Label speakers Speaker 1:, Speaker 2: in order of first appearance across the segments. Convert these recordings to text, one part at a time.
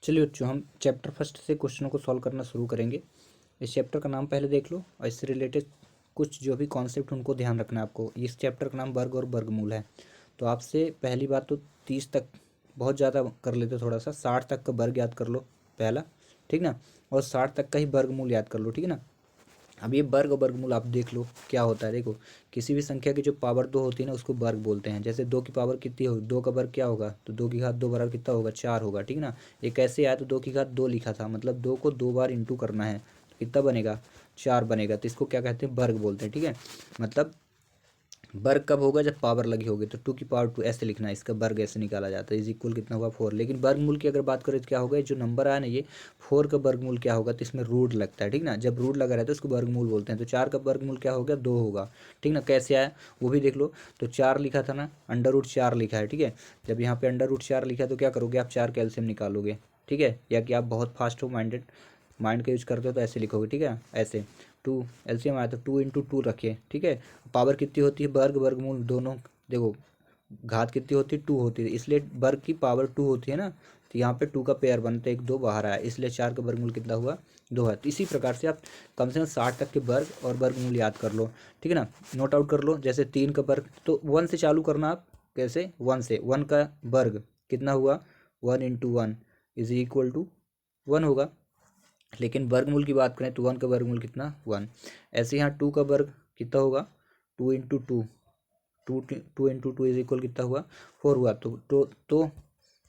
Speaker 1: चलिए बच्चों, हम चैप्टर फर्स्ट से क्वेश्चनों को सॉल्व करना शुरू करेंगे। इस चैप्टर का नाम पहले देख लो और इससे रिलेटेड कुछ जो भी कॉन्सेप्ट उनको ध्यान रखना है आपको। इस चैप्टर का नाम वर्ग और वर्गमूल है। तो आपसे पहली बात तो 30 तक बहुत ज़्यादा कर लेते, थोड़ा सा 60 तक का वर्ग याद कर लो पहला, ठीक ना, और 60 तक का ही वर्गमूल याद कर लो, ठीक है ना। अब ये वर्ग और वर्गमूल आप देख लो क्या होता है। देखो, किसी भी संख्या की जो पावर 2 होती है ना उसको वर्ग बोलते हैं। जैसे 2 की पावर कितनी होगी, 2 का वर्ग क्या होगा, तो 2 की घात 2 बराबर कितना होगा, 4 होगा, ठीक ना। ये कैसे आया, तो 2 की घात 2 लिखा था, मतलब 2 को 2 बार इंटू करना है तो कितना बनेगा, 4 बनेगा। तो इसको क्या कहते हैं, वर्ग बोलते हैं, ठीक है। मतलब वर्ग कब होगा, जब पावर लगी होगी। तो 2 की पावर 2 ऐसे लिखना है, इसका वर्ग ऐसे निकाला जाता है। इज इक्वल कितना हुआ, 4। लेकिन वर्गमूल की अगर बात करें तो क्या होगा, जो नंबर आया ना ये 4 का वर्गमूल क्या होगा, तो इसमें रूट लगता है, ठीक ना। जब रूट लगा रहता है तो उसको वर्गमूल बोलते हैं। तो 4 का वर्गमूल क्या हो गया, 2 होगा, ठीक ना। कैसे आया वो भी देख लो। तो 4 लिखा था ना, अंडर रूट 4 लिखा है, ठीक है। जब यहाँ पे अंडर रूट 4 लिखा है तो क्या करोगे आप, 4 कैल्शियम निकालोगे, ठीक है। या कि आप बहुत फास्ट हो, माइंड का यूज करते हो तो ऐसे लिखोगे, ठीक है, ऐसे। 2 एलसीएम आया तो 2 × 2 रखिए, ठीक है। पावर कितनी होती है, वर्ग वर्गमूल दोनों, देखो घात कितनी होती है, 2 होती है, इसलिए वर्ग की पावर 2 होती है ना। तो यहाँ पे 2 का पेयर बनता है, 1 2 बाहर आया, इसलिए 4 का वर्गमूल कितना हुआ, 2 है। तो इसी प्रकार से आप कम से कम 60 तक के वर्ग और वर्गमूल याद कर लो, ठीक है ना। नोट आउट कर लो। जैसे 3 का वर्ग, तो 1 से चालू करना आप। कैसे, 1 से, 1 का वर्ग कितना हुआ, 1 × 1 इज इक्वल टू 1 होगा। लेकिन वर्गमूल की बात करें तो 1 का वर्गमूल कितना, 1। ऐसे यहाँ 2 का वर्ग कितना होगा, 2 × 2, 2 × 2 इज इक्वल कितना हुआ, 4 हुआ। तो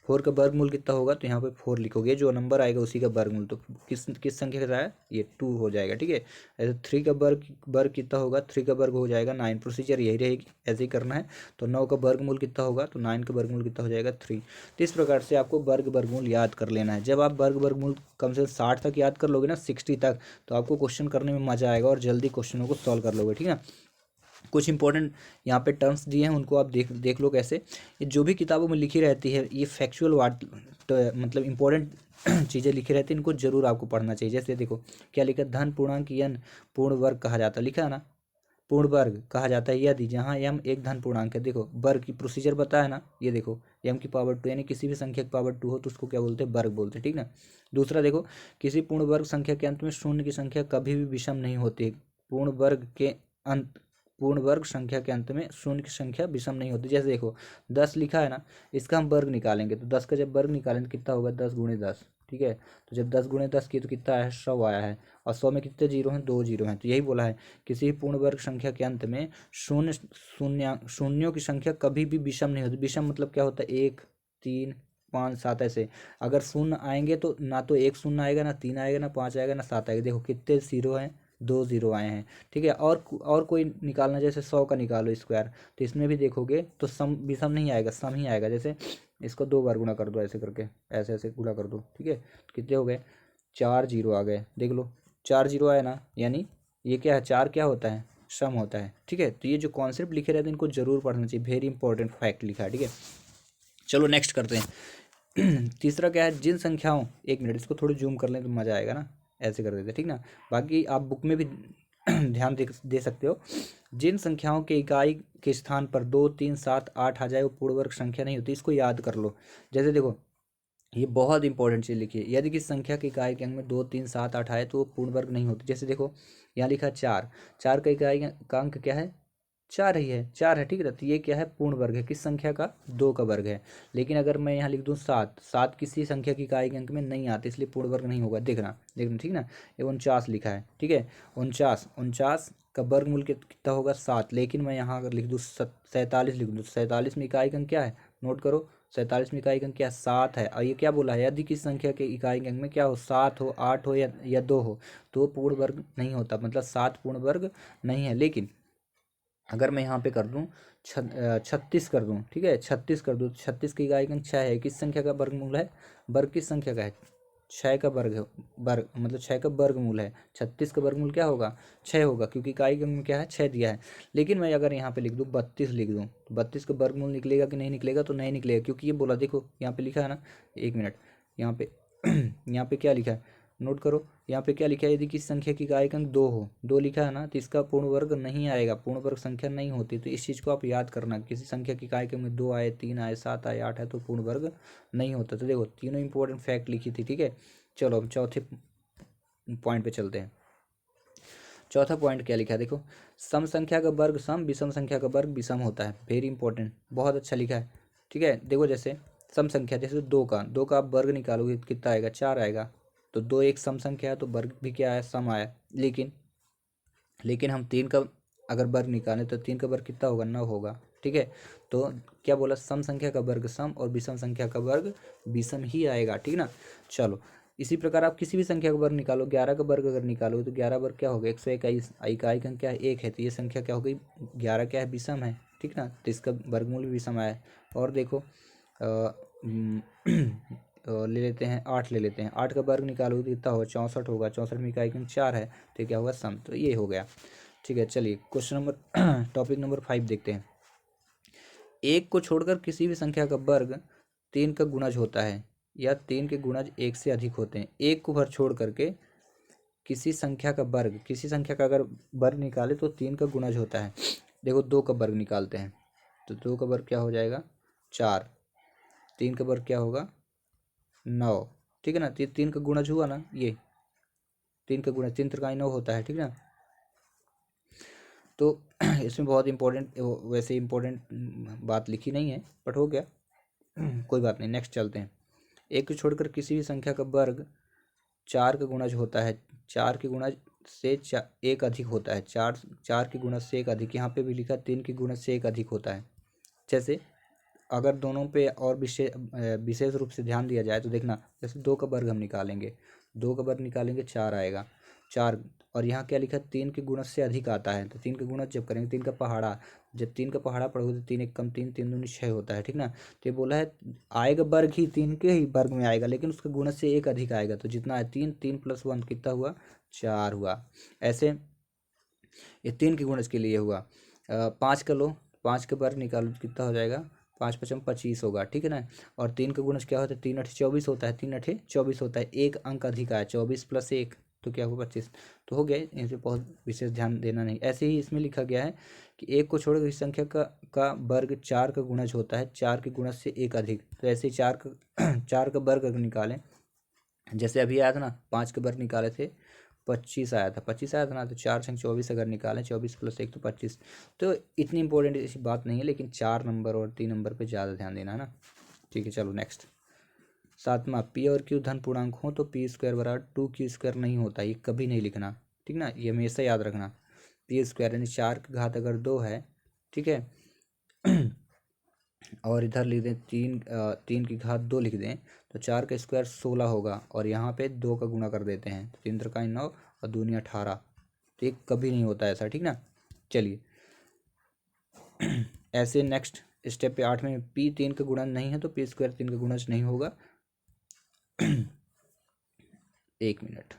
Speaker 1: 4 का वर्गमूल कितना होगा, तो यहाँ पे 4 लिखोगे, जो नंबर आएगा उसी का वर्गमूल। तो किस किस संख्या का है, ये 2 हो जाएगा, ठीक है। ऐसे 3 का वर्ग वर्ग कितना होगा, 3 का वर्ग हो जाएगा 9। प्रोसीजर यही रहेगी, ऐसे ही करना है। तो 9 का वर्गमूल कितना होगा, तो 9 का वर्गमूल कितना हो जाएगा, 3। तो इस प्रकार से आपको वर्ग वर्गमूल याद कर लेना है। जब आप वर्ग वर्गमूल कम से कम 60 तक याद कर लोगे ना, 60 तक, तो आपको क्वेश्चन करने में मजा आएगा और जल्दी क्वेश्चनों को सॉल्व कर लोगे, ठीक है। कुछ इंपॉर्टेंट यहाँ पे टर्म्स दिए हैं, उनको आप देख लो कैसे। ये जो भी किताबों में लिखी रहती है, ये फैक्चुअल वाट, मतलब इंपॉर्टेंट चीज़ें लिखी रहती हैं, इनको जरूर आपको पढ़ना चाहिए। जैसे देखो क्या लिखा है, धन पूर्णांक यन पूर्ण वर्ग कहा जाता है, लिखा है ना, पूर्ण वर्ग कहा जाता है यदि जहाँ यम एक धन पूर्णांक है। देखो वर्ग की प्रोसीजर बताया ना, ये देखो यम की पावर 2, यानी किसी भी संख्या की पावर 2 हो तो उसको क्या बोलते हैं, वर्ग बोलते हैं, ठीक ना। दूसरा देखो, किसी पूर्ण वर्ग संख्या के अंत में शून्य की संख्या कभी भी विषम नहीं होती। पूर्ण वर्ग के अंत पूर्ण वर्ग संख्या के अंत में शून्य की संख्या विषम नहीं होती। जैसे देखो 10 लिखा है ना, इसका हम वर्ग निकालेंगे तो 10 का जब वर्ग निकालेंगे तो कितना होगा, 10 × 10, ठीक है। तो जब 10 × 10 की तो कितना आया, 100 आया है। और 100 में कितने जीरो हैं, 2 जीरो हैं। तो यही बोला है, किसी पूर्ण वर्ग संख्या के अंत में शून्यों की संख्या कभी भी विषम नहीं होती। विषम मतलब क्या होता है, 1 3 5 7 ऐसे। अगर शून्य आएंगे तो ना तो एक शून्य आएगा, ना 3 आएगा, ना 5 आएगा, ना 7 आएगा। देखो कितने जीरो हैं, 2 जीरो आए हैं, ठीक है। और कोई निकालना, जैसे 100 का निकालो स्क्वायर, तो इसमें भी देखोगे तो सम विषम नहीं आएगा, सम ही आएगा। जैसे इसको 2 बार गुणा कर दो, ऐसे करके, ऐसे ऐसे गुणा कर दो, ठीक है। तो कितने हो गए, 4 जीरो आ गए, देख लो 4 जीरो आए ना, यानी ये क्या है, 4 क्या होता है, सम होता है, ठीक है। तो ये जो कॉन्सेप्ट लिखे रहते हैं इनको जरूर पढ़ना चाहिए, वेरी इंपॉर्टेंट फैक्ट लिखा है, ठीक है। चलो नेक्स्ट करते हैं। तीसरा क्या है, जिन संख्याओं, एक मिनट इसको थोड़ी जूम कर लें तो मज़ा आएगा ना, ऐसे कर देते, ठीक ना। बाकी आप बुक में भी ध्यान दे सकते हो। जिन संख्याओं के इकाई के स्थान पर 2 3 7 8 आ जाए वो पूर्ण वर्ग संख्या नहीं होती, इसको याद कर लो। जैसे देखो ये बहुत इंपॉर्टेंट चीज़ लिखी है, यदि किसी संख्या के इकाई के अंक में 2 3 7 8 आए तो वो पूर्ण वर्ग नहीं होती। जैसे देखो यहाँ लिखा 4, 4 का इकाई का अंक क्या है, 4 ही है, 4 है, ठीक है। तो ये क्या है, पूर्ण वर्ग है, किस संख्या का, 2 का वर्ग है। लेकिन अगर मैं यहाँ लिख दूँ 7, 7 किसी संख्या की इकाई के अंक में नहीं आते, इसलिए पूर्ण वर्ग नहीं होगा। देखना देखना, ठीक ना। ये 49 लिखा है, ठीक है, 49, 49 का वर्गमूल कितना होगा, 7। लेकिन मैं यहाँ अगर लिख दूँ 47 लिख दूँ, 47 में इकाई का अंक क्या है, नोट करो, 47 में इकाई का अंक क्या, 7 है। और ये क्या बोला है, यदि किसी संख्या के इकाई के अंक में क्या हो, 7 हो, 8 हो या 2 हो, तो पूर्ण वर्ग नहीं होता, मतलब 7 पूर्ण वर्ग नहीं है। लेकिन अगर मैं यहाँ पे कर दूँ 36 कर दूँ, ठीक है, 36 कर दूँ, 36 की इकाई का अंक 6 है, किस संख्या का वर्गमूल है, वर्ग किस संख्या का है, 6 का वर्ग है, वर्ग मतलब 6 का वर्गमूल है। 36 का वर्गमूल क्या होगा, 6 होगा, क्योंकि इकाई के अंक में क्या है, 6 दिया है। लेकिन मैं अगर यहाँ पे लिख दूँ 32 लिख दूँ, तो 32 का वर्गमूल निकलेगा कि नहीं निकलेगा, तो नहीं निकलेगा, क्योंकि ये बोला, देखो यहाँ पे लिखा है ना, एक मिनट, यहाँ पे यहाँ पे क्या लिखा है, नोट करो यहाँ पे क्या लिखा है, यदि किसी संख्या की इकाई अंक 2 हो, 2 लिखा है ना, तो इसका पूर्ण वर्ग नहीं आएगा, पूर्ण वर्ग संख्या नहीं होती। तो इस चीज़ को आप याद करना, किसी संख्या की इकाई अंक में 2 आए, 3 आए, 7 आए, 8 आए तो पूर्ण वर्ग नहीं होता। तो देखो तीनों इंपॉर्टेंट फैक्ट लिखी थी, ठीक है। चलो हम चौथे पॉइंट पे चलते हैं। चौथा पॉइंट क्या लिखा है देखो, सम संख्या का वर्ग सम, विषम संख्या का वर्ग विषम होता है। वेरी इंपॉर्टेंट, बहुत अच्छा लिखा है, ठीक है। देखो जैसे सम संख्या, जैसे 2 का आप वर्ग निकालोगे कितना आएगा, 4 आएगा। तो 2 एक सम संख्या है तो वर्ग भी क्या आया, सम आया। लेकिन हम 3 का अगर वर्ग निकालें तो 3 का वर्ग कितना होगा, 9 होगा, ठीक है। तो क्या बोला, सम संख्या का वर्ग सम और विषम संख्या का वर्ग विषम ही आएगा, ठीक ना। चलो इसी प्रकार आप किसी भी संख्या का वर्ग निकालो, 11 का वर्ग अगर निकालोगे तो 11 वर्ग क्या होगा, 121। इकाई का क्या है, 1 है, तो ये संख्या क्या हो गई, 11 क्या है, विषम है, ठीक ना। तो इसका वर्गमूल भी विषम आया। और देखो ले लेते हैं 8, ले लेते हैं 8 का वर्ग निकालोगे तो कितना होगा, 64 होगा। 64 में इकाई का 4 है, तो ये क्या होगा, सम। तो ये हो गया, ठीक है। चलिए क्वेश्चन नंबर टॉपिक नंबर 5 देखते हैं। एक को छोड़कर किसी भी संख्या का वर्ग 3 का गुणज होता है या 3 के गुणज 1 से अधिक होते हैं। एक को भर छोड़ करके किसी संख्या का वर्ग, किसी संख्या का अगर वर्ग निकाले तो 3 का गुणज होता है। देखो 2 का वर्ग निकालते हैं तो 2 का वर्ग क्या हो जाएगा, 4। 3 का वर्ग क्या होगा, 9, ठीक है ना। तो 3 का गुणज हुआ ना, ये 3 का गुणज, 3 त्रिकाई 9 होता है, ठीक ना। तो इसमें बहुत इंपॉर्टेंट, वैसे इंपॉर्टेंट बात लिखी नहीं है बट हो गया, कोई बात नहीं। नेक्स्ट चलते हैं। एक को छोड़कर किसी भी संख्या का वर्ग 4 का गुणज होता है, 4 के गुणज से 1 अधिक होता है। 4 के गुणज से 1 अधिक, यहाँ पे भी लिखा 3 के गुणज से 1 अधिक होता है। जैसे अगर दोनों पे और विशेष रूप से ध्यान दिया जाए तो देखना, जैसे 2 का वर्ग हम निकालेंगे, 2 का वर्ग निकालेंगे 4 आएगा, 4। और यहाँ क्या लिखा, 3 के गुणज से अधिक आता है। तो 3 का गुणज जब करेंगे, 3 का पहाड़ा, जब 3 का पहाड़ा पढ़ोगे तो 3 एक कम 3, 3 दूनी 6 होता है, ठीक ना। तो ये बोला है आएगा वर्ग ही 3 के ही वर्ग में आएगा, लेकिन उसका गुणज से 1 अधिक आएगा। तो जितना है 3, 3 + 1 कितना हुआ, 4 हुआ। ऐसे ये 3 के गुणज के लिए हुआ। 5 का लो, 5 का वर्ग निकालो तो कितना हो जाएगा, 5 × 5 = 25 होगा, ठीक है ना। और 3 का गुणज क्या होता है, 3 × 8 = 24 होता है, 3 × 8 = 24 होता है। एक अंक अधिक आया, 24 + 1 तो क्या हुआ, 25। तो हो गया, इन पर बहुत विशेष ध्यान देना नहीं। ऐसे ही इसमें लिखा गया है कि एक को छोड़कर इस संख्या का वर्ग 4 का गुणज होता है, 4 के गुणज से 1 अधिक। तो ऐसे ही 4 का वर्ग अगर निकालें, जैसे अभी आया था ना, 5 के वर्ग निकाले थे, 25 आया था, 25 आया था ना। तो 4 × 24 अगर निकालें, 24 + 1 तो 25। तो इतनी इंपॉर्टेंट ऐसी बात नहीं है, लेकिन 4 नंबर और 3 नंबर पे ज़्यादा ध्यान देना है ना, ठीक है। चलो नेक्स्ट, 7वां, पी और क्यू धन पूर्णांक हो तो p² = 2q² नहीं होता। ये कभी नहीं लिखना, ठीक ना, ये हमेशा याद रखना। p² यानी 4 की घात अगर 2 है, ठीक है, और इधर लिख दें 3 की घात 2 लिख दें, तो 4 का स्क्वायर 16 होगा, और यहाँ पे 2 का गुणा कर देते हैं, तो 3 त्रिकाई 9 और दूनी 18। तो ये कभी नहीं होता ऐसा, ठीक ना। चलिए ऐसे नेक्स्ट स्टेप पे 8 में, p 3 का गुणज नहीं है तो p² 3 का गुणज नहीं होगा। 1 मिनट,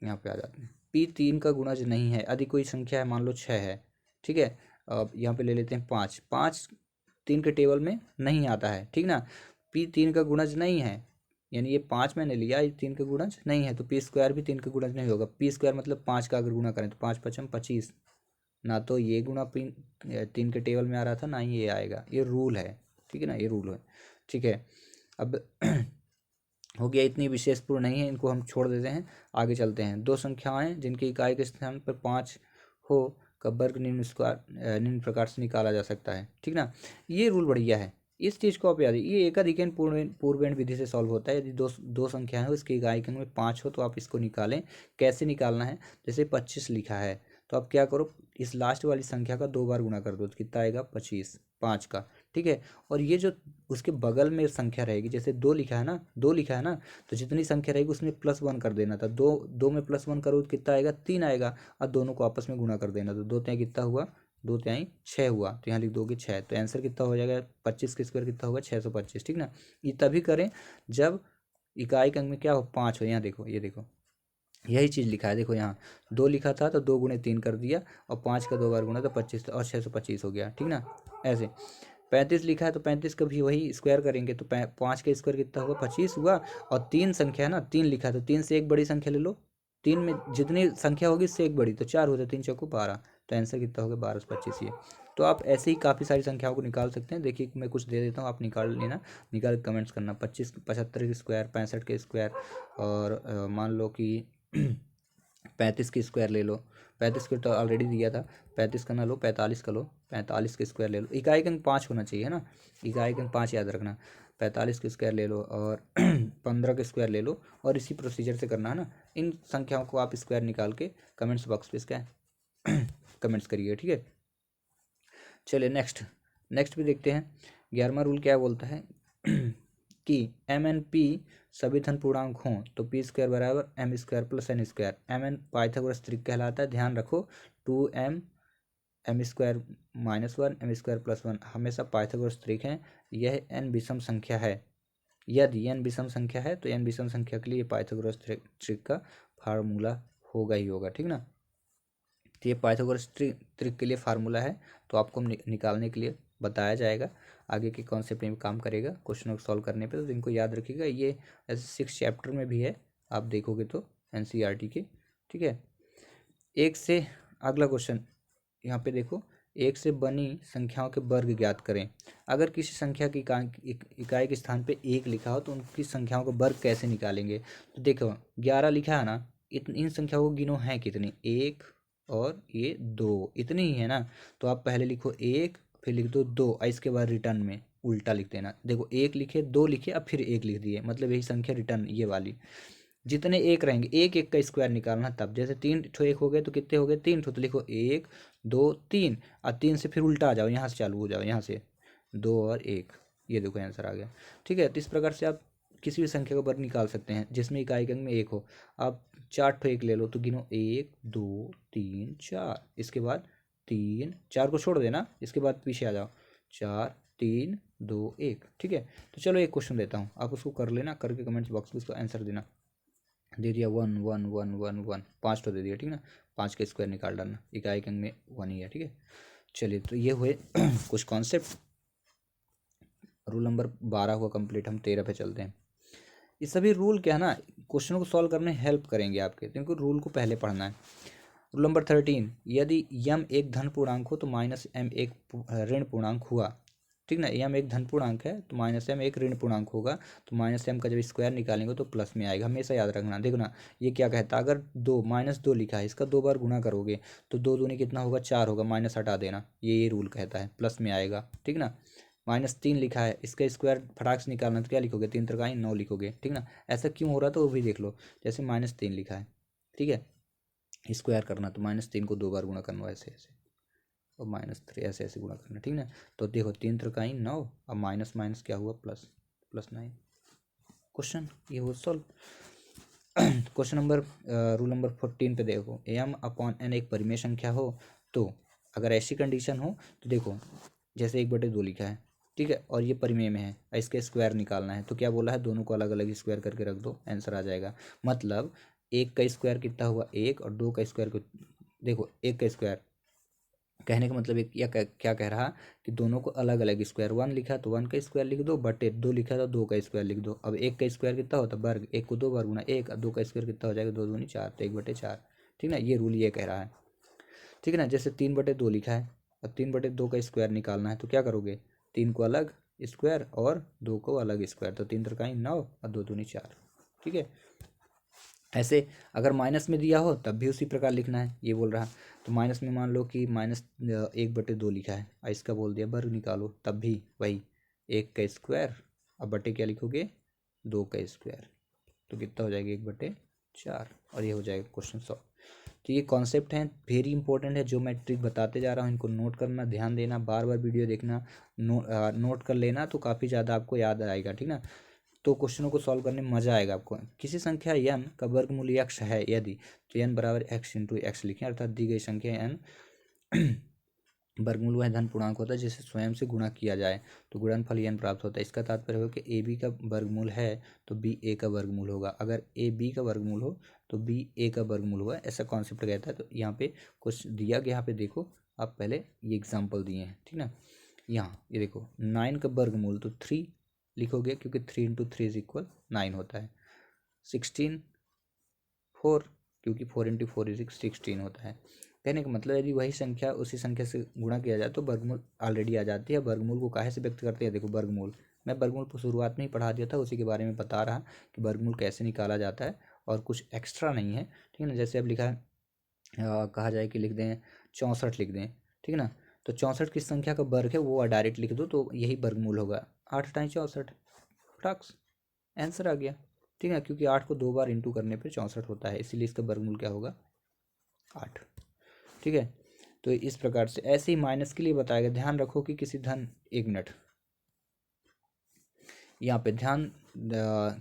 Speaker 1: यहाँ पे आ जाते हैं। p 3 का गुणज नहीं है, यदि कोई संख्या है, मान लो 6 है, ठीक है। अब यहाँ पे ले लेते हैं 5, 5 3 के टेबल में नहीं आता है, ठीक ना। p 3 का गुणज नहीं है, यानी ये 5 मैंने लिया, ये 3 का गुणज नहीं है, तो p² भी 3 का गुणज नहीं होगा। p² मतलब 5 का अगर गुणा करें तो 5 × 5 = 25, ना तो ये गुणा 3 के टेबल में आ रहा था, ना ही ये आएगा। ये रूल है, ठीक है ना, ये रूल है, ठीक है। अब हो गया, इतनी विशेषपूर्ण नहीं है, इनको हम छोड़ देते हैं, आगे चलते हैं। 2 संख्याएं जिनकी इकाई के स्थान पर 5 हो का वर्ग निम्न प्रकार से निकाला जा सकता है, ठीक ना। ये रूल बढ़िया है, इस चीज़ को आप याद, ये एकाधिकन पूर्वेण विधि से सॉल्व होता है। यदि दो संख्याएं हो, इसके इकाई के अंक में 5 हो तो आप इसको निकालें। कैसे निकालना है, जैसे 25 लिखा है तो आप क्या करो, इस लास्ट वाली संख्या का 2 बार गुणा कर दो, तो कितना आएगा, 25, 5 का, ठीक है। और ये जो उसके बगल में संख्या रहेगी, जैसे 2 लिखा है ना, 2 लिखा है ना, तो जितनी संख्या रहेगी उसमें +1 कर देना था। 2 में +1 करो तो कितना आएगा, 3 आएगा, और दोनों को आपस में गुणा कर देना। तो 2 तिहाई कितना हुआ, 2 तिहाई 6 हुआ, तो यहाँ लिख दोगे 6। तो आंसर कितना हो जाएगा, 25 के स्क्वायर कितना होगा, 625, ठीक ना। ये तभी करें जब इकाई के अंक में क्या हो, 5 हो। यहाँ देखो, ये देखो, यही चीज़ लिखा है, देखो यहाँ 2 लिखा था तो 2 × 3 कर दिया, और 5 का 2 बार गुणा तो 25, और 625 हो गया, ठीक ना। ऐसे 35 लिखा है तो 35 का भी वही स्क्वायर करेंगे तो 5 का स्क्वायर कितना हुआ 25 हुआ। और 3 संख्या है ना, 3 लिखा है तो 3 से एक बड़ी संख्या ले लो, 3 में जितनी संख्या होगी इससे एक बड़ी, तो 4 हो जाए, 3 चौको 12, तो आंसर कितना होगा 12 से 25 ये। तो आप ऐसे ही काफ़ी सारी संख्याओं को निकाल सकते हैं। देखिए मैं कुछ दे देता हूँ, आप निकाल लेना, निकाल के कमेंट्स करना। 25 75 के स्क्वायर, 65 के स्क्वायर, और मान लो कि 35 की स्क्वायर ले लो। 35 के तो ऑलरेडी दिया था, 35 का ना लो, 45 का लो, 45 के स्क्वायर ले लो। इकाई के अंक 5 होना चाहिए ना, इकाई के अंक 5 याद रखना। 45 के स्क्वायर ले लो और 15 के स्क्वायर ले लो, और इसी प्रोसीजर से करना है ना। इन संख्याओं को आप स्क्वायर निकाल के कमेंट्स बॉक्स पे इसका कमेंट्स करिए, ठीक है। चलिए नेक्स्ट भी देखते हैं। 11वां रूल क्या बोलता है कि एम एन पी सभी धन पूर्णांक हों तो पी स्क्वायर बराबर M square plus N square. M N Pythagoras त्रिक कहलाता है, ध्यान रखो। 2m M square -1 M square +1 हमेशा पाइथागोरस त्रिक है। यह n विषम संख्या है, यदि n विषम संख्या है तो n विषम संख्या के लिए पाइथागोरस त्रिक का फार्मूला होगा ही होगा, ठीक ना। तो ये पाइथागोरस त्रिक के लिए फार्मूला है, तो आपको निकालने के लिए बताया जाएगा। आगे के कॉन्सेप्ट में काम करेगा क्वेश्चनों को सॉल्व करने पे, तो इनको याद रखिएगा। ये ऐसे 6 चैप्टर में भी है, आप देखोगे तो एनसीईआरटी के, ठीक है। एक से अगला क्वेश्चन यहाँ पे देखो, एक से बनी संख्याओं के वर्ग ज्ञात करें। अगर किसी संख्या की इकाई के स्थान पे 1 लिखा हो तो उनकी संख्याओं का वर्ग कैसे निकालेंगे। तो देखो 11 लिखा है ना, इन संख्याओं को गिनो हैं कितनी, 1 और ये 2, इतनी ही है ना। तो आप पहले लिखो 1, फिर लिख दो 2, और इसके बाद रिटर्न में उल्टा लिख देना। देखो 1 लिखे, 2 लिखे, अब फिर 1 लिख दिए, मतलब यही संख्या रिटर्न ये वाली। जितने एक रहेंगे, एक एक का स्क्वायर निकालना तब। जैसे 3 ठो एक हो गए तो कितने हो गए 3 ठो, तो लिखो 1 2 3, और 3 से फिर उल्टा आ जाओ, यहाँ से चालू हो जाओ, यहाँ से 2 और 1, ये देखो आंसर आ गया, ठीक है। तो इस प्रकार से आप किसी भी संख्या का वर्ग निकाल सकते हैं जिसमें इकाई के अंक में 1 हो। आप 4 ठो एक ले लो तो गिनो 1 2 3 4, इसके बाद 3 4 को छोड़ देना, इसके बाद पीछे आ जाओ 4 3 2 1, ठीक है। तो चलो एक क्वेश्चन देता हूँ, आप उसको कर लेना, करके कमेंट्स बॉक्स में उसका आंसर देना। दे दिया 1 1 1 1 1, 5 तो दे दिया, ठीक ना। 5 का स्क्वायर निकाल डालना, इकाई के अंक में 1 ही है, ठीक है। चलिए तो ये हुए कुछ कॉन्सेप्ट। रूल नंबर 12 हुआ कंप्लीट, हम 13 पे चलते हैं। ये सभी रूल क्या है ना, क्वेश्चनों को सॉल्व करने हेल्प करेंगे आपके, क्योंकि रूल को पहले पढ़ना है। रूल नंबर 13, यदि यम एक धन पूर्णांक हो तो -m एक ऋण पूर्णांक हुआ, ठीक ना। यम एक धन पूर्णांक है तो -m एक ऋण पूर्णांक होगा, तो -m का जब स्क्वायर निकालेंगे तो प्लस में आएगा, हमेशा याद रखना। देखो ना ये क्या कहता है, अगर -2 लिखा है, इसका 2 बार गुणा करोगे तो 2 दूनी कितना होगा 4 होगा, माइनस हटा देना, ये रूल कहता है, प्लस में आएगा, ठीक ना। -3 लिखा है, इसका स्क्वायर फटाक से निकालना तो क्या लिखोगे, 3 3 9 लिखोगे, ठीक ना। ऐसा क्यों हो रहा था वो भी देख लो। जैसे -3 लिखा है, ठीक है, स्क्वायर करना तो -3 को 2 बार गुणा करना, ऐसे ऐसे, और -3 ऐसे ऐसे गुणा करना, ठीक ना। तो देखो 3 3 9, और माइनस माइनस क्या हुआ प्लस, +9। क्वेश्चन ये हो solve. Question number rule number 14 पे देखो, m/n एक परिमेय संख्या हो तो, अगर ऐसी कंडीशन हो तो देखो जैसे 1/2 लिखा है, ठीक है, और ये परिमेय में है, इसके स्क्वायर निकालना है, तो क्या बोला है, दोनों को अलग अलग स्क्वायर करके रख दो, आंसर आ जाएगा। मतलब 1 का स्क्वायर कितना हुआ 1, और 2 का स्क्वायर देखो 1 का स्क्वायर, कहने का मतलब एक या क्या कह रहा कि दोनों को अलग अलग स्क्वायर, 1 लिखा तो 1 का स्क्वायर लिख दो, बटे 2 लिखा तो 2 का स्क्वायर लिख दो। अब 1 का स्क्वायर कितना होता है वर्ग, 1 को 2 बार गुना 1, और 2 का स्क्वायर कितना हो जाएगा 2 दूनी 4, तो 1/4, ठीक ना। ये रूल ये कह रहा है, ठीक है ना। जैसे 3/2 लिखा है, और 3/2 का स्क्वायर निकालना है, तो क्या करोगे, 3 को अलग स्क्वायर और 2 को अलग स्क्वायर, तो 3 3 9 और 2 दूनी 4, ठीक है। ऐसे अगर माइनस में दिया हो तब भी उसी प्रकार लिखना है, ये बोल रहा। तो माइनस में मान लो कि -1/2 लिखा है, और इसका बोल दिया वर्ग निकालो, तब भी वही 1 का स्क्वायर, अब बटे क्या लिखोगे 2 का स्क्वायर, तो कितना हो जाएगा 1/4, और ये हो जाएगा क्वेश्चन सॉल्व। तो ये कॉन्सेप्ट हैं, वेरी इंपॉर्टेंट है, जो मैं ट्रिक बताते जा रहा हूँ इनको नोट करना, ध्यान देना, बार बार वीडियो देखना, नोट कर लेना, तो काफ़ी ज़्यादा आपको याद आएगा, ठीक ना। तो क्वेश्चनों को सॉल्व करने में मजा आएगा आपको। किसी संख्या n का वर्गमूल x है यदि, तो n बराबर x इंटू एक्स लिखें, अर्थात दी गई संख्या n वर्गमूल वह धन पूर्णांक होता है जिसे स्वयं से गुणा किया जाए तो गुणनफल n प्राप्त होता है। इसका तात्पर्य हो कि ए बी का वर्गमूल है तो बी ए का वर्गमूल होगा, अगर ए बी का वर्गमूल हो तो बी ए का वर्गमूल होगा, ऐसा कॉन्सेप्ट कहता है। तो यहाँ पे कुछ दिया गया, यहाँ पे देखो आप पहले ये एग्जाम्पल दिए हैं, ठीक ना। यहाँ ये देखो 9 का वर्गमूल तो 3 लिखोगे, क्योंकि 3 इंटू 3 इज इक्वल 9 होता है। 16 4, क्योंकि 4 इंटू 4 इज 16 होता है। कहने का मतलब यदि वही संख्या उसी संख्या से गुणा किया जाए तो वर्गमूल ऑलरेडी आ जाती है। वर्गमूल को काहे से व्यक्त करते हैं, देखो वर्गमूल मैं वर्गमूल को शुरुआत में ही पढ़ा दिया था, उसी के बारे में बता रहा कि वर्गमूल कैसे निकाला जाता है, और कुछ एक्स्ट्रा नहीं है, ठीक है ना। जैसे अब लिखा है कहा जाए कि लिख दें 64 लिख दें, ठीक है ना। तो 64 किस संख्या का वर्ग है वो डायरेक्ट लिख दो, तो यही वर्गमूल होगा। 8 टाइम 64 फटाक्स आंसर आ गया, ठीक है, क्योंकि 8 को 2 बार इंटू करने पर 64 होता है, इसीलिए इसका वर्गमूल क्या होगा 8, ठीक है। तो इस प्रकार से ऐसे ही माइनस के लिए बताया गया। ध्यान रखो कि किसी धन, 1 मिनट यहाँ पे ध्यान,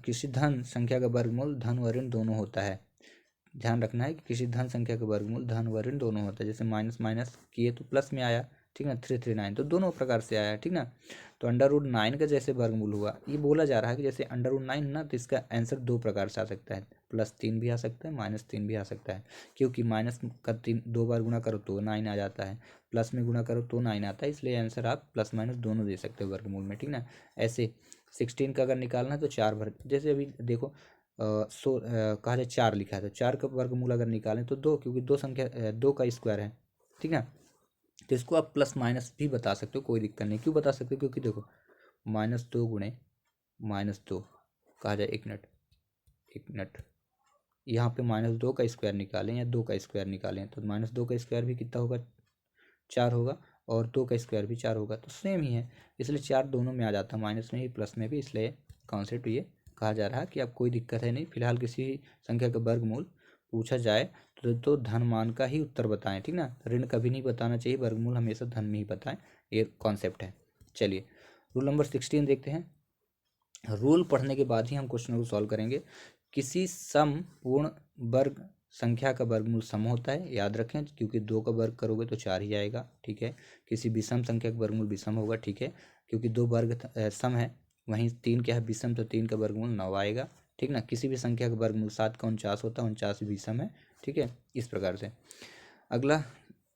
Speaker 1: किसी धन संख्या का वर्गमूल धन व ऋण दोनों होता है। ध्यान रखना है कि किसी धन संख्या का वर्गमूल धन व ऋण दोनों होता है। जैसे माइनस माइनस किए तो प्लस में आया, ठीक ना, 339, तो दोनों प्रकार से आया, ठीक ना। तो अंडर रूट 9 का जैसे वर्गमूल हुआ, ये बोला जा रहा है कि जैसे अंडर रूट 9 ना, तो इसका आंसर 2 प्रकार से आ सकता है, +3 भी आ सकता है, -3 भी आ सकता है। क्योंकि माइनस का 3 2 बार गुणा करो तो 9 आ जाता है, प्लस में गुणा करो तो 9 आता है, इसलिए आंसर आप प्लस माइनस दोनों दे सकते हो वर्गमूल में, ठीक ना। ऐसे 16 का अगर निकालना है तो 4 भर, जैसे अभी देखो कहा जाए 4 लिखा है, तो 4 का वर्गमूल अगर निकालें तो 2, क्योंकि 2 संख्या 2 का स्क्वायर है, ठीक है। तो इसको आप प्लस माइनस भी बता सकते हो, कोई दिक्कत नहीं। क्यों बता सकते हो, क्योंकि देखो -2 गुणे -2, कहा जाए 1 मिनट यहाँ पे -2 का स्क्वायर निकालें या 2 का स्क्वायर निकालें, तो -2 का स्क्वायर भी कितना होगा 4 होगा, और 2 का स्क्वायर भी 4 होगा, तो सेम ही है, इसलिए 4 दोनों में आ जाता है, माइनस में भी प्लस में भी, इसलिए कॉन्सेप्ट ये कहा जा रहा है कि अब कोई दिक्कत है नहीं। फिलहाल किसी संख्या का वर्गमूल पूछा जाए तो धन मान का ही उत्तर बताएं, ठीक ना, ऋण कभी नहीं बताना चाहिए, वर्गमूल हमेशा धन में ही बताएं, ये कॉन्सेप्ट है। चलिए रूल नंबर 16 देखते हैं। रूल पढ़ने के बाद ही हम क्वेश्चन को सॉल्व करेंगे। किसी सम पूर्ण वर्ग संख्या का वर्गमूल सम होता है, याद रखें, क्योंकि 2 का वर्ग करोगे तो 4 ही आएगा, ठीक है। किसी विषम संख्या का वर्गमूल विषम होगा, ठीक है, क्योंकि 2 वर्ग सम है, वहीं 3 क्या है विषम, तो 3 का वर्गमूल 9 आएगा, ठीक ना। किसी भी संख्या का वर्गमूल 7 का 49 होता है, 49 विषम है, ठीक है, इस प्रकार से। अगला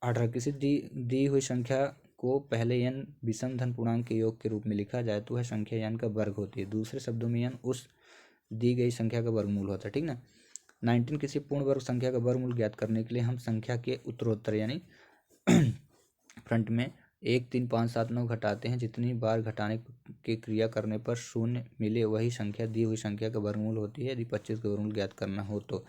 Speaker 1: 18, किसी दी हुई संख्या को पहले n विषम धन पूर्णांक के योग के रूप में लिखा जाए तो वह संख्या n का वर्ग होती है। दूसरे शब्दों में n उस दी गई संख्या का वर्गमूल होता है, ठीक ना। 19, किसी पूर्ण वर्ग संख्या का वर्गमूल ज्ञात करने के लिए हम संख्या के उत्तरोत्तर यानी फ्रंट में 1 3 5 7 9 घटाते हैं। जितनी बार घटाने की क्रिया करने पर शून्य मिले वही संख्या दी हुई संख्या का वर्गमूल होती है। यदि 25 का वर्गमूल ज्ञात करना हो तो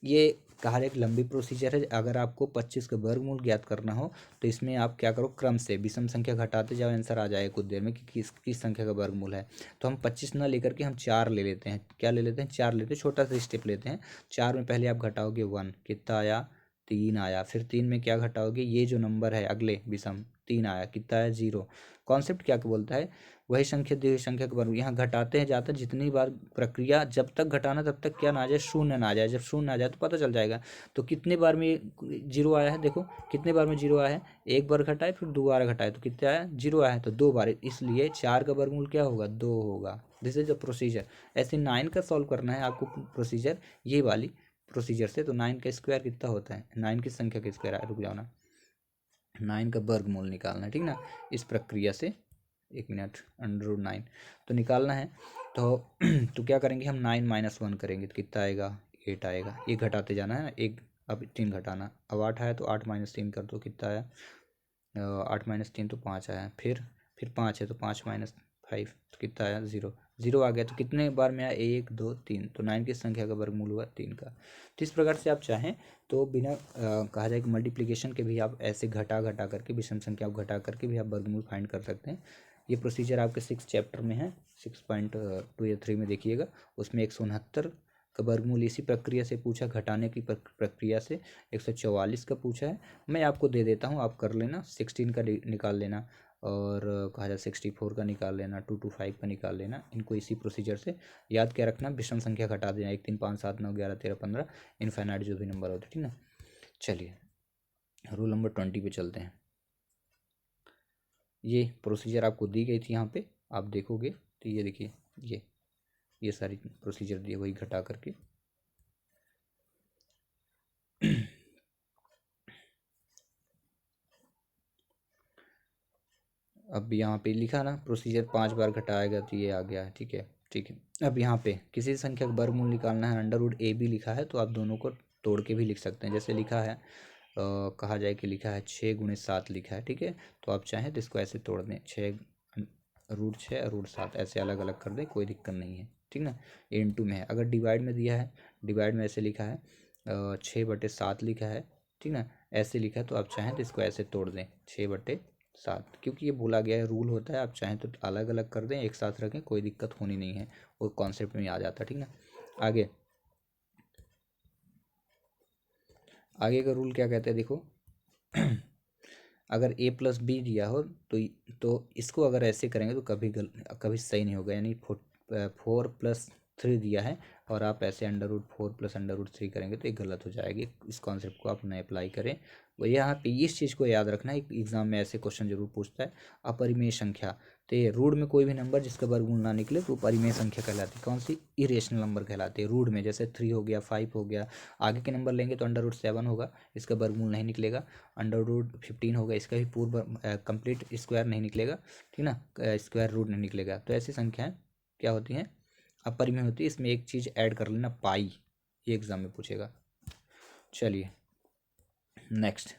Speaker 1: ये कहा एक लंबी प्रोसीजर है। अगर आपको 25 का वर्गमूल ज्ञात करना हो तो इसमें आप क्या करो, क्रम से विषम संख्या घटाते जाओ, आंसर आ जाएगा कुछ देर में कि किस संख्या का वर्गमूल है। तो हम 25 ना लेकर के हम 4 ले लेते हैं। क्या ले लेते हैं, 4 लेते हैं, छोटा सा स्टेप लेते हैं। 4 में पहले आप घटाओगे 1, कितना आया 3 आया। फिर 3 में क्या घटाओगे, ये जो नंबर है अगले विषम 3 आया, कितना आया 0। कॉन्सेप्ट क्या बोलता है, वही संख्या दी हुई संख्या के वर्ग, यहाँ घटाते हैं जाते हैं, जितनी बार प्रक्रिया जब तक घटाना तब तक क्या ना आ जाए, शून्य ना आ जाए। जब शून्य आ जाए तो पता चल जाएगा। तो कितने बार में 0 आया है, देखो कितने बार में 0 आया है, एक बार घटाए फिर दोबारा घटाए तो कितने आया 0 आया है, तो 2 बार, इसलिए 4 का वर्गमूल क्या होगा 2 होगा। This is the procedure. ऐसे 9 का सॉल्व करना है आपको प्रोसीजर, ये वाली प्रोसीजर से। तो 9 का स्क्वायर कितना होता है, 9 की संख्या का स्क्वायर है, रुक जाओ ना, 9 का वर्गमूल निकालना है, ठीक ना, इस प्रक्रिया से। 1 मिनट, √9 तो निकालना है। तो तो क्या करेंगे हम, 9 - 1 करेंगे तो कितना आएगा 8 आएगा। ये घटाते जाना है ना, एक अब 3 घटाना, अब 8 आया तो 8 - 3 कर दो, कितना आया 8 - 3 तो 5 आया। फिर 5 है तो 5 - 5 तो कितना आया 0, 0 आ गया। तो कितने बार में आया 1 2 3, तो 9 की संख्या का वर्गमूल हुआ 3 का। तो इस प्रकार से आप चाहें तो बिना कहा जाए कि मल्टीप्लिकेशन के भी आप ऐसे घटा करके, विषम संख्या आप घटा करके भी आप वर्गमूल फाइंड कर सकते हैं। ये प्रोसीजर आपके 6 चैप्टर में है, 6.2 या 3 में देखिएगा, उसमें 169 का वर्गमूल इसी प्रक्रिया से पूछा, घटाने की प्रक्रिया से 144 का पूछा है। मैं आपको दे देता हूँ, आप कर लेना, 16 का निकाल लेना, और कहा जाए 64 का निकाल लेना, 225 का निकाल लेना। इनको इसी प्रोसीजर से याद क्या रखना, विषम संख्या घटा देना, 1 3 5 7 9 11 13 15 इनफाइनाइट जो भी नंबर होते हैं, ठीक ना। चलिए रूल नंबर 20 पे चलते हैं। ये प्रोसीजर आपको दी गई थी, यहाँ पे आप देखोगे तो ये देखिए, ये सारी प्रोसीजर दी वही घटा करके। अब यहाँ पे लिखा ना प्रोसीजर 5 बार घटाएगा तो ये आ गया है, ठीक है ठीक है। अब यहाँ पे किसी संख्या का वर्गमूल निकालना है, अंडर रूट ए बी लिखा है तो आप दोनों को तोड़ के भी लिख सकते हैं। जैसे लिखा है कहा जाए कि लिखा है 6 × 7 लिखा है, ठीक है। तो आप चाहें तो इसको ऐसे तोड़ दें, 6√6 और √7 ऐसे अलग अलग कर दें, कोई दिक्कत नहीं है, ठीक ना। ये इंटू में है। अगर डिवाइड में दिया है, डिवाइड में ऐसे लिखा है 6/7 लिखा है, ठीक ना, ऐसे लिखा है तो आप चाहें तो इसको ऐसे तोड़ दें 6/7, क्योंकि ये बोला गया है, रूल होता है। आप चाहें तो अलग अलग कर दें, एक साथ रखें, कोई दिक्कत होनी नहीं है, वो कॉन्सेप्ट में आ जाता है, ठीक ना। आगे आगे का रूल क्या कहते हैं देखो अगर a+b दिया हो तो इसको अगर ऐसे करेंगे तो कभी सही नहीं होगा। यानी 4+3 दिया है और आप ऐसे √4 + √3 करेंगे तो ये गलत हो जाएगी। इस कॉन्सेप्ट को आप नए अप्लाई करें। वो यहाँ पे इस चीज़ को याद रखना है, एग्जाम में ऐसे क्वेश्चन जरूर पूछता है। अपरिमेय संख्या, तो ये रूट में कोई भी नंबर जिसका वर्गमूल ना निकले तो परिमेय संख्या कहलाती है। कौन सी? इरेशनल नंबर कहलाती है रूट में। जैसे 3 हो गया, 5 हो गया, आगे के नंबर लेंगे तो √7 होगा, इसका वर्गमूल नहीं निकलेगा। √15 होगा, इसका भी पूर्ण कंप्लीट स्क्वायर नहीं निकलेगा, ठीक ना, स्क्वायर रूट नहीं निकलेगा। तो ऐसी संख्याएं क्या होती हैं? अपरिमेय होती है। इसमें एक चीज़ ऐड कर लेना, पाई, ये एग्जाम में पूछेगा। चलिए नेक्स्ट,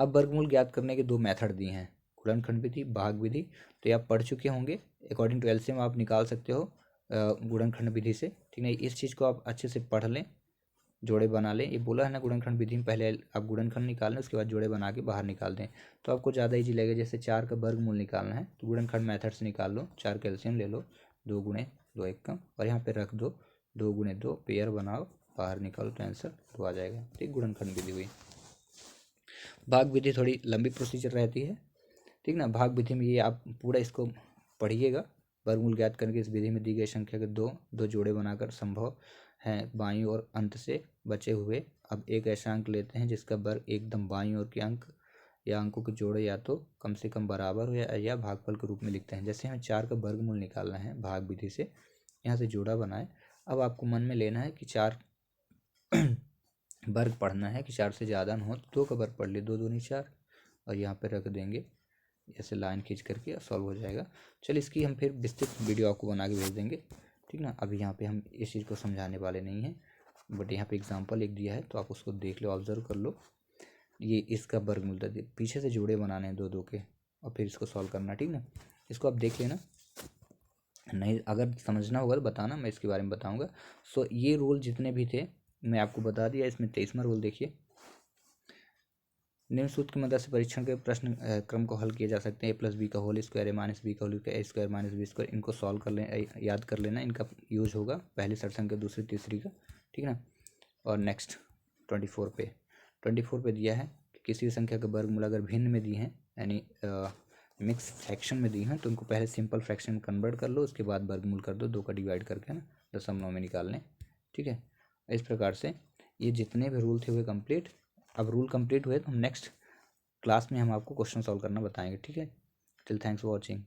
Speaker 1: अब वर्गमूल ज्ञात करने के 2 मेथड दिए हैं, गुणनखंड विधि, भाग विधि। तो ये आप पढ़ चुके होंगे। अकॉर्डिंग टू एलसीएम आप निकाल सकते हो गुणनखंड विधि से, ठीक है। इस चीज़ को आप अच्छे से पढ़ लें, जोड़े बना लें। ये बोला है ना गुणनखंड विधि में पहले आप गुणनखंड निकाल लें, उसके बाद जोड़े बना के बाहर निकाल दें, तो आपको ज़्यादा ईजी लगेगा। जैसे 4 का वर्गमूल निकालना है तो गुणनखंड मेथड से निकाल लो, 4 का एलसीएम ले लो, 2 × 2 1 कम, और यहाँ पे रख दो, 2 × 2 पेयर बनाओ, बाहर निकालो तो आंसर 2 आ जाएगा। ठीक, गुणनखंड विधि हुई। भाग विधि थोड़ी लंबी प्रोसीजर रहती है, ठीक ना। भाग विधि में ये आप पूरा इसको पढ़िएगा। वर्गमूल ज्ञात करके इस विधि में दी गई संख्या के दो जोड़े बनाकर संभव हैं बाईं ओर अंत से बचे हुए। अब एक ऐसा अंक लेते हैं जिसका वर्ग एकदम बाईं ओर के अंक या अंकों के जोड़े या तो कम से कम बराबर हो या भागफल के रूप में लिखते हैं। जैसे हमें 4 का वर्गमूल निकालना है भाग विधि से, यहाँ से जोड़ा बनाए। अब आपको मन में लेना है कि 4 वर्ग पढ़ना है कि 4 से ज़्यादा न हो तो 2 का वर्ग पढ़ लिए, 2 दूनी 4, और यहाँ पे रख देंगे, ऐसे लाइन खींच करके सॉल्व हो जाएगा। चलिए इसकी हम फिर विस्तृत वीडियो आपको बना के भेज देंगे, ठीक ना। अभी यहाँ पे हम इस चीज़ को समझाने वाले नहीं हैं, बट यहाँ पे एग्जांपल एक दिया है तो आप उसको देख लो, ऑब्जर्व कर लो। ये इसका वर्गमूल था, पीछे से जोड़े बनाने हैं 2 के, और फिर इसको सॉल्व करना, ठीक ना। इसको आप देख लेना, नहीं अगर समझना होगा तो बताना, मैं इसके बारे में बताऊँगा। सो ये रूल जितने भी थे मैं आपको बता दिया। इसमें 23वां रूल देखिए, निम्न सूत्र की मदद से परीक्षण के प्रश्न क्रम को हल किए जा सकते हैं। a+b का होल स्क्वायर, a-b का होल स्क्वायर, a² - b², इनको सॉल्व कर लें, याद कर लेना। इनका यूज होगा पहली सत्संग दूसरी तीसरी का, ठीक है ना। और नेक्स्ट 24 पे दिया है कि किसी संख्या का वर्गमूल अगर भिन्न में दी है, यानी मिक्स फ्रैक्शन में दी है, तो उनको पहले सिंपल फ्रैक्शन में कन्वर्ट कर लो, उसके बाद वर्गमूल कर दो, 2 का डिवाइड करके ना दशमलव में निकाल लें, ठीक है। इस प्रकार से ये जितने भी रूल थे हुए कंप्लीट। अब रूल कंप्लीट हुए तो हम नेक्स्ट क्लास में हम आपको क्वेश्चन सॉल्व करना बताएंगे, ठीक है। Till thanks for watching.